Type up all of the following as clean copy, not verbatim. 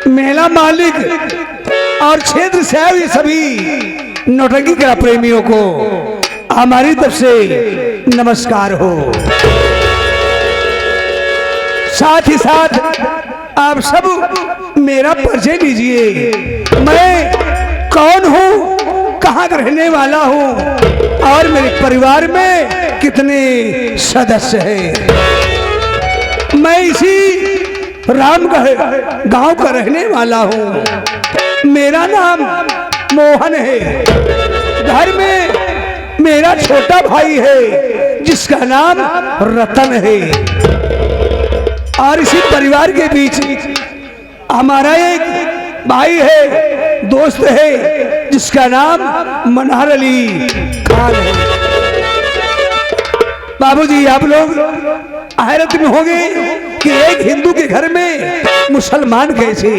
मेला मालिक और क्षेत्र से आए सभी नौटंकी कला प्रेमियों को हमारी तरफ से नमस्कार हो। साथ ही साथ आप सब मेरा परिचय लीजिए। मैं कौन हूँ, कहाँ का रहने वाला हूँ और मेरे परिवार में कितने सदस्य हैं। मैं इसी रामगढ़ गांव का रहने वाला हूँ। मेरा नाम मोहन है। घर में मेरा छोटा भाई है जिसका नाम रतन है और इसी परिवार के बीच हमारा एक भाई है, दोस्त है जिसका नाम मनहर अली खान है। बाबूजी आप लोग हैरत में होंगे कि एक हिंदू के घर में मुसलमान कैसे।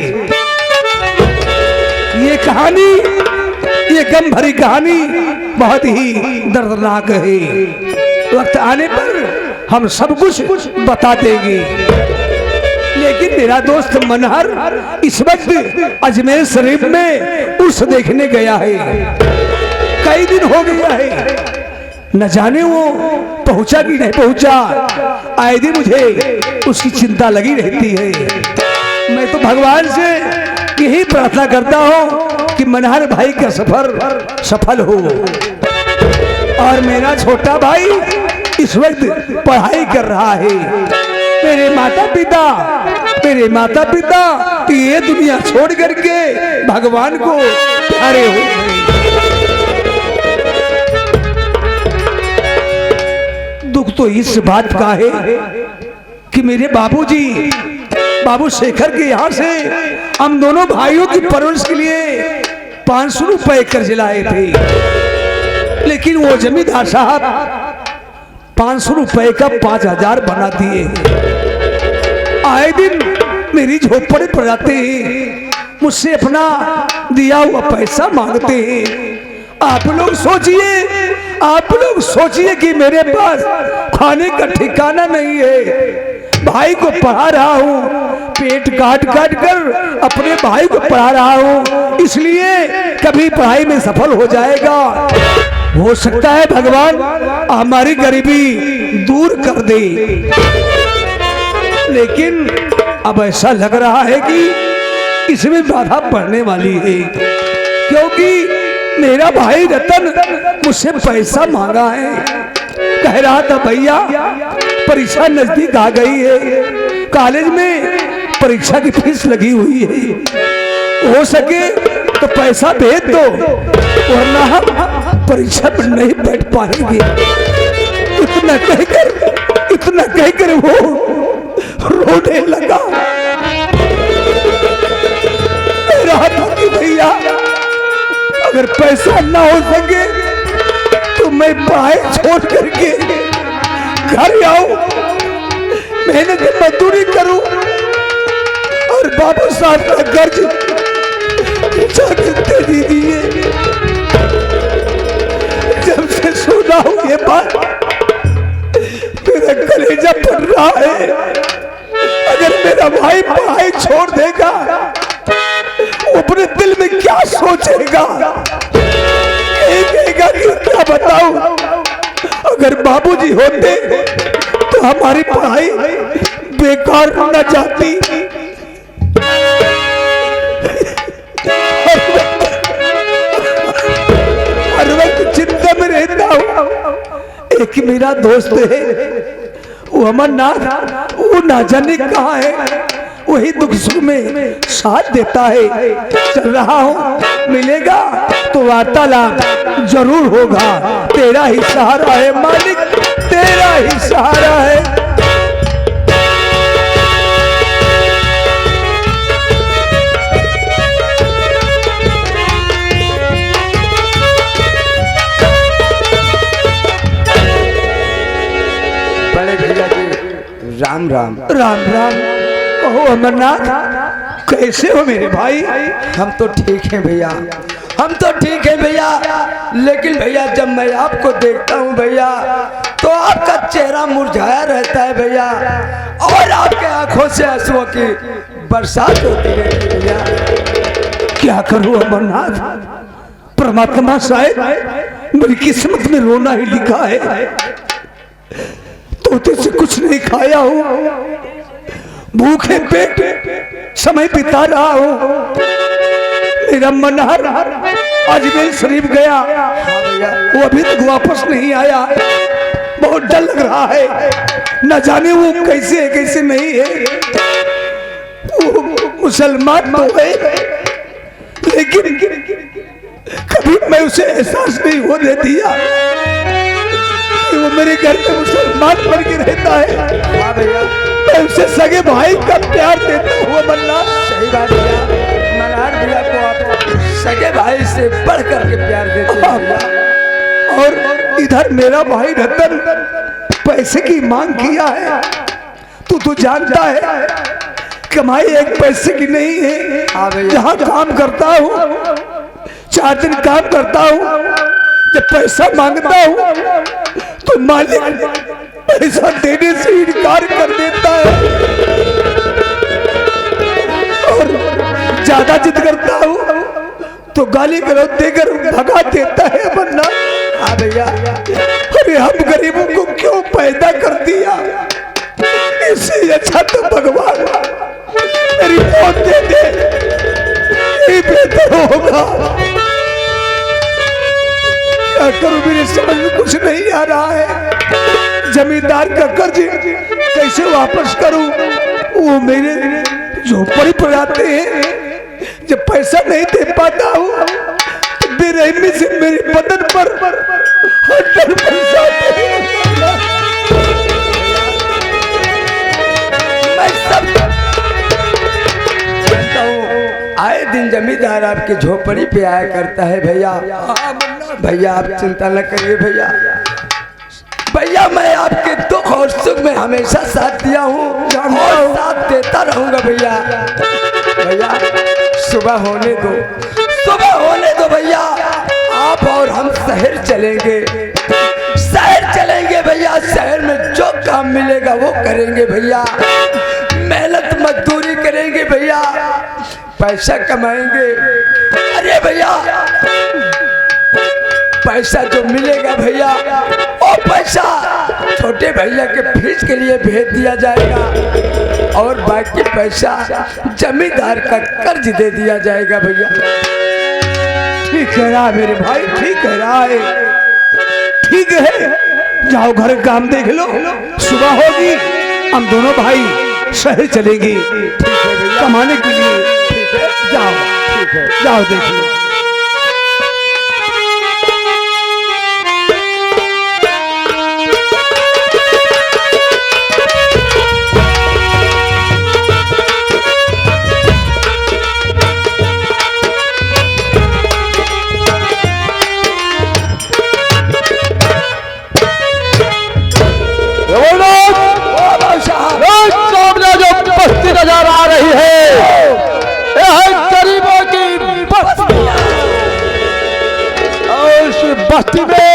ये कहानी, ये गम भरी कहानी बहुत ही दर्दनाक है। वक्त आने पर हम सब कुछ बता देंगे। लेकिन मेरा दोस्त मनहर इस वक्त अजमेर शरीफ में उर्स देखने गया है। कई दिन हो गया है, न जाने वो पहुंचा कि नहीं पहुंचा। आए दिन मुझे उसकी चिंता लगी रहती है। मैं तो भगवान से यही प्रार्थना करता हूँ कि मनहर भाई का सफर सफल हो और मेरा छोटा भाई इस वक्त पढ़ाई कर रहा है। मेरे माता पिता ये दुनिया छोड़ करके भगवान को प्यारे हो गए। दुख तो इस बात का है कि मेरे बाबू शेखर के यहाँ से हम दोनों भाइयों की परवरिश के लिए 500 रुपए कर्ज लाए थे। लेकिन वो जमींदार साहब 500 रुपए का 5000 बना दिए। आए दिन मेरी झोपड़ी पर जाते हैं, मुझसे अपना दिया हुआ पैसा मांगते हैं। आप लोग सोचिए कि मेरे पास खाने का ठिकाना नहीं है। भाई को पढ़ा रहा हूँ, पेट काट कर अपने भाई को पढ़ा रहा हूँ, इसलिए कभी पढ़ाई में सफल हो जाएगा। हो सकता है भगवान हमारी गरीबी दूर कर दे। लेकिन अब ऐसा लग रहा है कि इसमें बाधा पड़ने वाली है, क्योंकि मेरा भाई रतन मुझसे पैसा मांगा है। कह रहा था भैया परीक्षा नजदीक आ गई है, कॉलेज में परीक्षा की फीस लगी हुई है, हो सके तो पैसा भेज दो वरना हम परीक्षा पर नहीं बैठ पाएंगे। इतना कहकर वो रोने लगा। रहा था कि भैया अगर पैसा ना हो सके तो मैं पढ़ाई छोड़ करके घर आऊं, मेहनत मजदूरी करूं और बाबू साहब का कर्ज दे दीजिए। जब से सुना हूं ये बात मेरा कलेजा फट रहा है। अगर मेरा भाई पढ़ाई छोड़ देगा वो अपने दिल में क्या सोचेगा, कहेगा कि क्या बताऊं, अगर बाबूजी होते तो हमारी पढ़ाई बेकार न जाती। हर वक्त चिंता में रहता हूं। एक मेरा दोस्त है वो अमरनाथ, वो ना जाने कहाँ है, वही दुख सुख में साथ देता है। चल रहा हूँ, मिलेगा तो वार्तालाप जरूर होगा। तेरा ही सहारा है मालिक, तेरा ही सहारा है। बड़े भैया जी राम राम। राम राम। कहो अमरनाथ कैसे हो मेरे भाई? हम तो ठीक हैं भैया, हम तो ठीक हैं भैया, लेकिन भैया जब मैं आपको देखता हूँ भैया तो आपका चेहरा मुरझाया रहता है भैया, और आपके आंखों से आंसुओं की बरसात होती रहती है भैया। क्या करूं अमरनाथ, परमात्मा शायद मेरी किस्मत में रोना ही लिखा है। तोते से कुछ नहीं खाया हूं, भूखे पेट समय बिता रहा हूं। मेरा मनहर अजमेर शरीफ गया, वो अभी तक वापस नहीं आया। बहुत डर लग रहा है, न जाने वो कैसे है कैसे नहीं है। वो मुसलमान तो है, लेकिन कभी मैं उसे एहसास नहीं होने दिया कि वो मेरे घर में मुसलमान बन के रहता है। मैं उसे सगे भाई का प्यार देता हुआ बनना। सही बात भैया, मनहर भैया को आप सगे भाई से बढ़ करके प्यार देते हैं भैया। और इधर मेरा भाई रतन पैसे की मांग किया है। तू तो जानता है कमाई एक पैसे की नहीं है। जहाँ काम करता हूँ, 4 दिन काम करता हूँ, जब पैसा मांगता हूँ तो मालिक पैसा देने से इनकार कर देता है, और ज्यादा जिद करता हूँ तो गाली गलौज देकर भगा देता है। वरना हाँ भैया, अरे हम गरीबों को क्यों पैदा कर दिया? इससे अच्छा तो भगवान मेरी मौत दे दे, ये बेहतर होगा। क्या करूं, मेरे समझ में कुछ नहीं आ रहा है। जमींदार का कर्ज कैसे वापस करूं? वो मेरे झोपड़ी पर आते हैं, जब पैसा नहीं दे पाता हूँ तो बेरहमी से मेरे बदन पर हड्डन बरसाते हैं। मैं सब जानता हूँ, आए दिन जमींदार आपकी झोपड़ी पे आया करता है भैया। भैया आप चिंता न करिए भैया, भैया मैं आपके दुख और सुख में हमेशा साथ दिया हूँ और साथ देता रहूंगा भैया। भैया सुबह होने दो, सुबह होने दो भैया, आप और हम शहर चलेंगे, शहर चलेंगे भैया। शहर में जो काम मिलेगा वो करेंगे भैया, मेहनत मजदूरी करेंगे भैया, पैसा कमाएंगे। अरे भैया पैसा जो मिलेगा भैया, वो पैसा छोटे भैया के फीस के लिए भेज दिया जाएगा, और बाकी पैसा जमींदार का कर्ज दे दिया जाएगा भैया। ठीक कह रहा है मेरे भाई, ठीक कह रहा है, ठीक है। जाओ घर काम देख लो, सुबह होगी हम दोनों भाई शहर चलेंगे कमाने के लिए। जाओ, ठीक है, जाओ देख लो। नजर आ रही है, यह गरीबों की बस्ती, और इस बस्ती में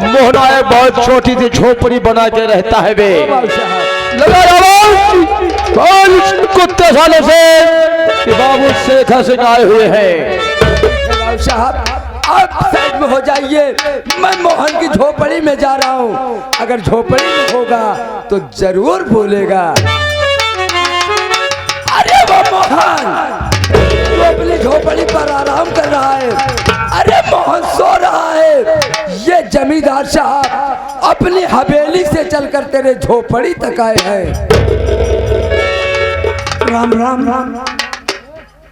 मोहना एक बहुत छोटी सी झोपड़ी बना के रहता है बे। लगा कुत्ते सालों से कि बाबू शेखर सिंह आए हुए हैं। साहब आप साइड में हो जाइए, मैं मोहन की झोपड़ी में जा रहा हूँ। अगर झोपड़ी में होगा तो जरूर बोलेगा। अरे वो मोहन जो अपनी झोपड़ी पर आराम कर रहा है, अरे मोहन सो रहा है। ये जमींदार साहब अपनी हवेली से चलकर तेरे झोपड़ी तक आए हैं। राम राम राम।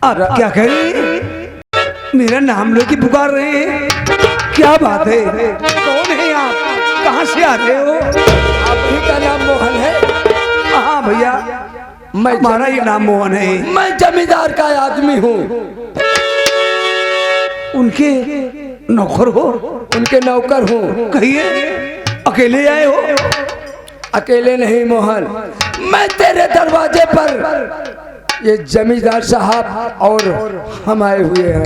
अरे क्या कह रही, मेरा नाम लेके पुकार रहे हैं? क्या बात है, कौन है आप, कहाँ से आ रहे हो? आप ही का नाम मोहन है? हाँ भैया, हमारा ये नाम मोहन है। मैं जमींदार का आदमी हूँ। उनके नौकर हो? उनके नौकर हूँ। कहिए, अकेले आए हो? अकेले नहीं मोहन, मैं तेरे दरवाजे पर ये जमींदार साहब और हम आए हुए हैं।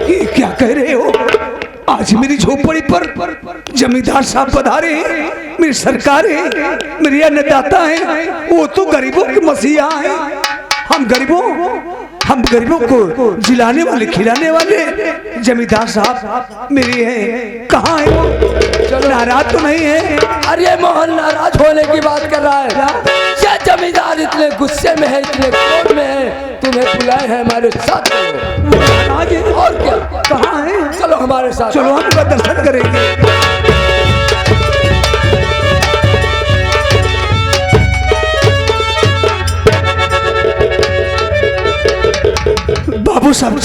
ये क्या कह रहे हो? आज मेरी झोपड़ी पर जमींदार साहब पधारे हैं, मेरी सरकार है, मेरे अन्नदाता है, वो तो गरीबों के मसीहा है। हम गरीबों को जिलाने वाले खिलाने वाले जमींदार साहब मेरे हैं। कहाँ है वो? चलो, नाराज तो नहीं है? अरे मोहन नाराज होने की बात कर रहा है। क्या जमींदार इतने गुस्से में है, इतने क्रोध में है, तुम्हें बुलाए हैं हमारे साथ। नाराज है? और क्या? कहाँ है? चलो हमारे साथ, चलो हम उनका दर्शन करेंगे। बाबू साहब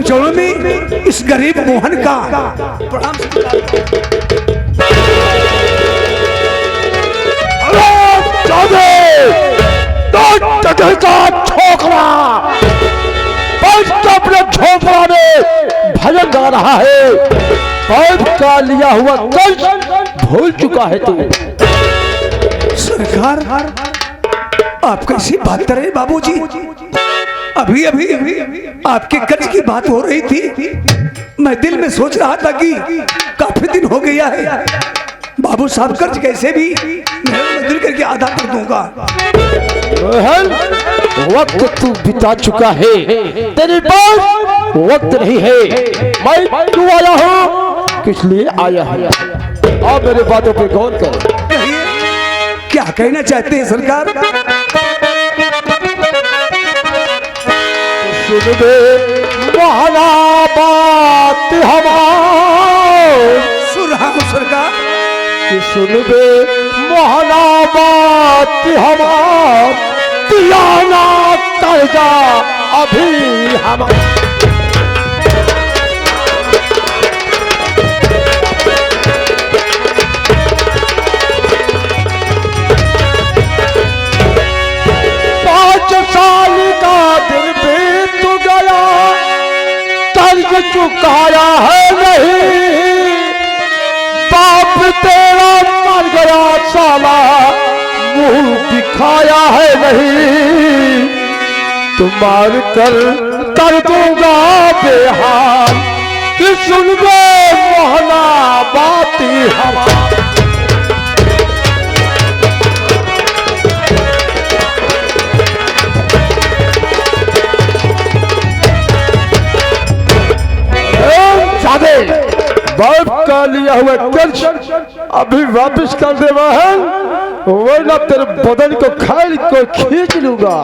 चरणों में इस गरीब मोहन का प्रणाम। छोकरा अपने झोपड़ा में भजन गा रहा है। पैप का लिया हुआ कर्ज भूल चुका है तू। सरकार, आप कैसी बात कर रहे हैं बाबूजी? अभी आपके कर्ज की बात हो रही थी। मैं दिल में सोच रहा था कि काफी दिन हो गया है, बाबू साहब कर्ज कैसे भी मैं दिल करके अदा कर दूंगा। वक्त तू बिता चुका है, तेरे पास वक्त नहीं है। मैं क्यों आया हूँ, किस लिए आया है, और मेरे बातों पे गौर कर। क्या कहना चाहते हैं सरकार? सुन बे मोहना बात हमार, सुन रहा हूँ सरकार। कि सुन बे मोहना बात हमार, दियाना कर्जा अभी हम। चुकाया है नहीं, बाप तेरा मर गया साला, मुंह दिखाया है नहीं। तुम्हार कर दूंगा बेहाल, कि सुन बे मोहना बाती हमार। बाप का लिया हुआ कर्ज अभी वापस कर दे है, वरना तेरे बदन को खाल को खींच लूंगा।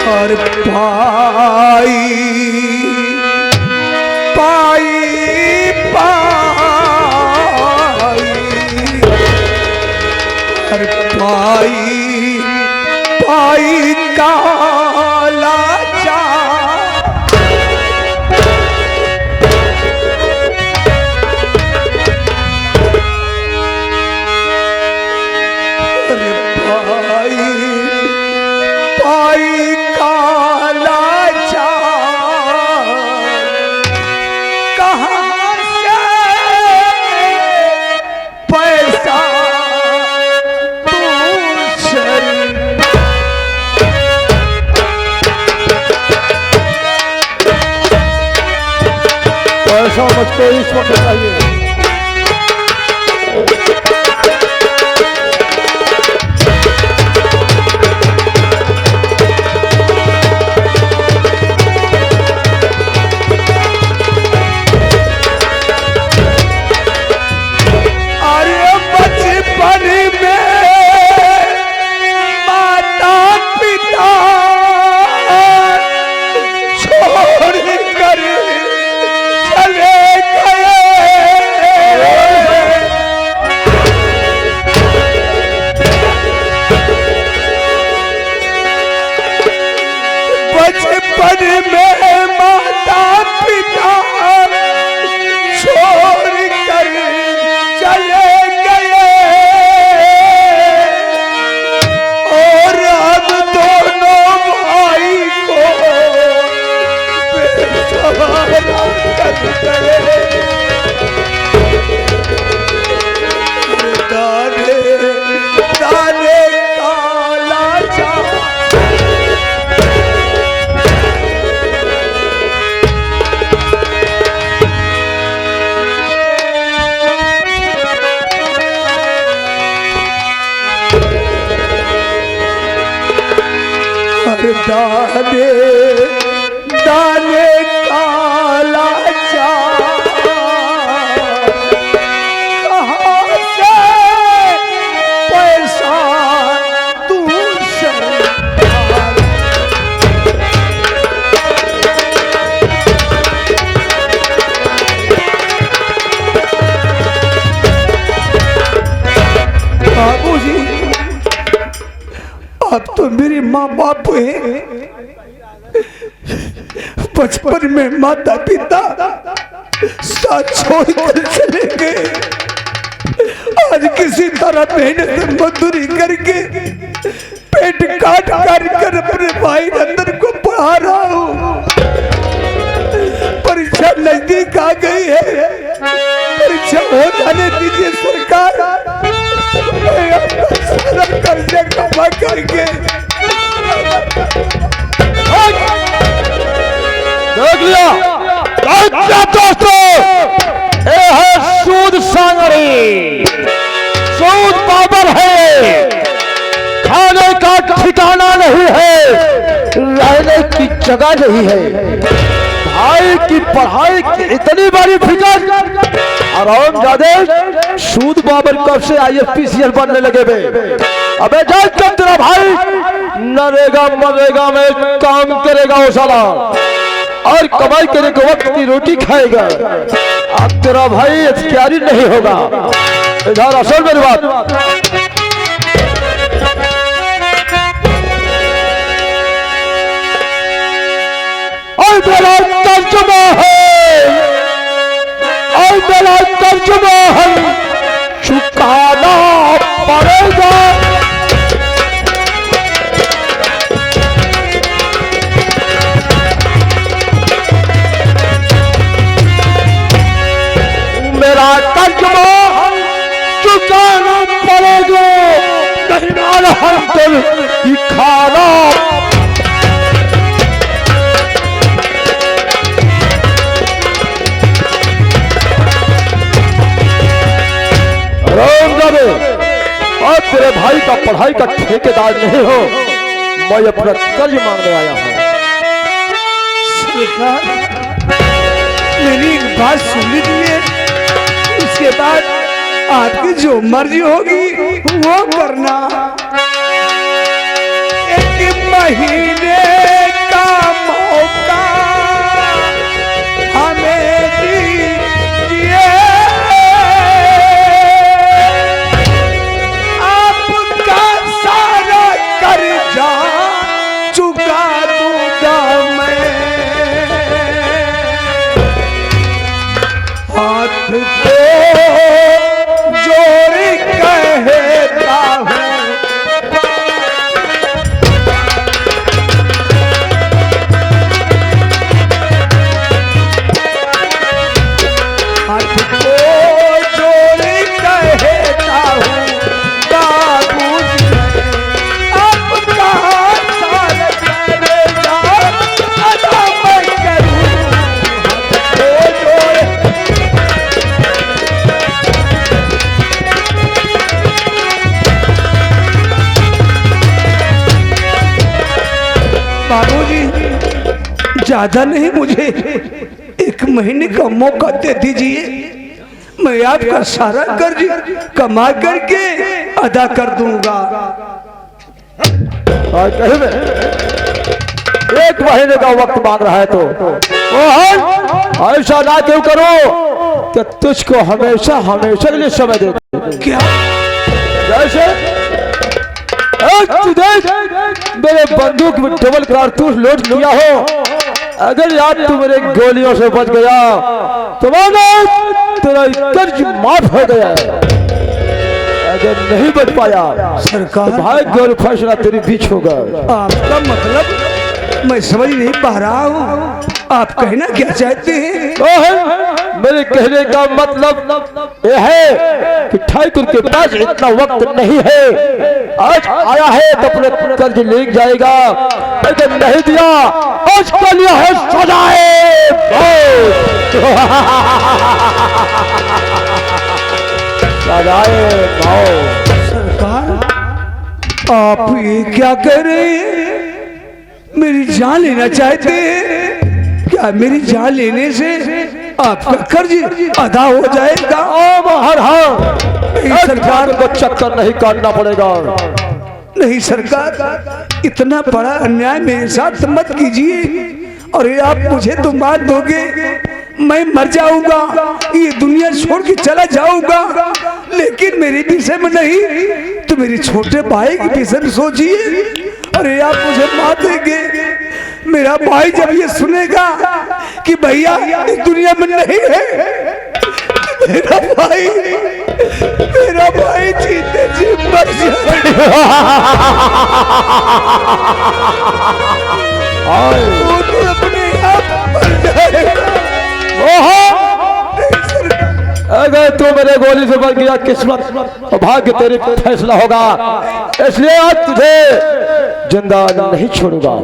और पाई काला चा पाई काला चा कहाँ से पैसा ऐसा मुझको इस वक्त चाहिए। अरे बचपन में माता पिता छोड़ कर चले बचपन में माता पिता छोड़ कर चले गए, और अब दोनों भाई तो मेरे माँ बाप हैं, बचपन में माता पिता साथ छोड़कर चले गए। आज किसी तरह मेहनत मजदूरी करके पेट काट कर अपने भाई रतन को पढ़ा रहा हूँ। परीक्षा नजदीक आ गई है, परीक्षा हो जाने दीजिए सरकार। मैं अपना सारा कर्जा कमा करके देख लिया दोस्तों, ये है सूद सांगरी, सूद पावर है, खाने का ठिकाना नहीं है, रहने की जगह नहीं है। भाई की पढ़ाई की इतनी बड़ी फिकर, आराम ज्यादा सूद बाबर कब से IFPCL बनने लगे बे। अबे जान कब तेरा भाई नरेगा मरेगा में काम करेगा वो साला, और कमाई करने के वक्त की रोटी खाएगा। अब तेरा भाई इख्तियारी नहीं होगा। इधर असल मेरी बात, और मेरा तर्जुमा है, और मेरा तर्जुमा है, चुकाना पड़ेगा। मेरा तर्जुमा चुकाना पड़ेगा, नहीं माना हम दिल की खाना। और तेरे भाई का पढ़ाई का ठेकेदार नहीं हो, मैं अपना कर्ज मांगने आया हूँ। मेरी एक बात सुन लीजिए, उसके बाद आपकी जो मर्जी होगी वो करना। एक महीने का मौका हमें दीजिए, आपका सारा कर्जा चुका दूंगा मैं। हाथ को जोड़ कहता हूँ, हाथ को जोड़ कहता हूँ, बाबूजी आपका सारा कर्जा अदा मैं करूँ। हाथ को जोड़ बाबूजी, ज्यादा नहीं, मुझे एक महीने का मौका दे दीजिए, मैं आपका सारा कर्ज कमा करके अदा कर दूंगा। एक महीने का वक्त मांग रहा है तो ऐसा ना क्यों करो कि तुझको हमेशा हमेशा के लिए समय दे। क्या जैसे मेरे बंदूक में डबल कारतूस लोड किया हो, अगर यार तू मेरे गोलियों से बच गया तो तेरा कर्ज माफ हो गया। अगर नहीं बच पाया सरकार, तो भाग्य और फैसला तेरे बीच होगा। आपका मतलब मैं समझ नहीं पा रहा हूँ, आप कहना क्या चाहते हैं? मेरे कहने का मतलब यह है कि ठाकुर के पास इतना वक्त नहीं है। आज आया है तो अपने कर्ज ले जाएगा, अगर नहीं दिया आज का लिया है सजाए सजाए सरकार, आप ये क्या कर रहे हैं? मेरी जान लेना चाहते हैं क्या? मेरी जान लेने से आपका कर्ज अदा हो जाएगा? सरकार को चक्कर नहीं काटना पड़ेगा। नहीं सरकार, इतना बड़ा अन्याय मेरे साथ मत कीजिए। और आप मुझे तो मार दोगे, मैं मर जाऊंगा, ये दुनिया छोड़ के चला जाऊंगा, लेकिन मेरे विषय में नहीं, तो मेरे छोटे भाई के विषय में सोचिए। अरे आप मुझे मार देंगे। मेरा भाई जब ये सुनेगा कि भैया इस दुनिया में नहीं है, मेरा भाई जीते जी मर जाएगा। वो तो अपने आप मर जाएगा। अगर तू मेरे गोली से बच गया, किस्मत और भाग्य तेरे फैसला होगा, इसलिए आज तुझे जिंदा नहीं छोड़ूंगा।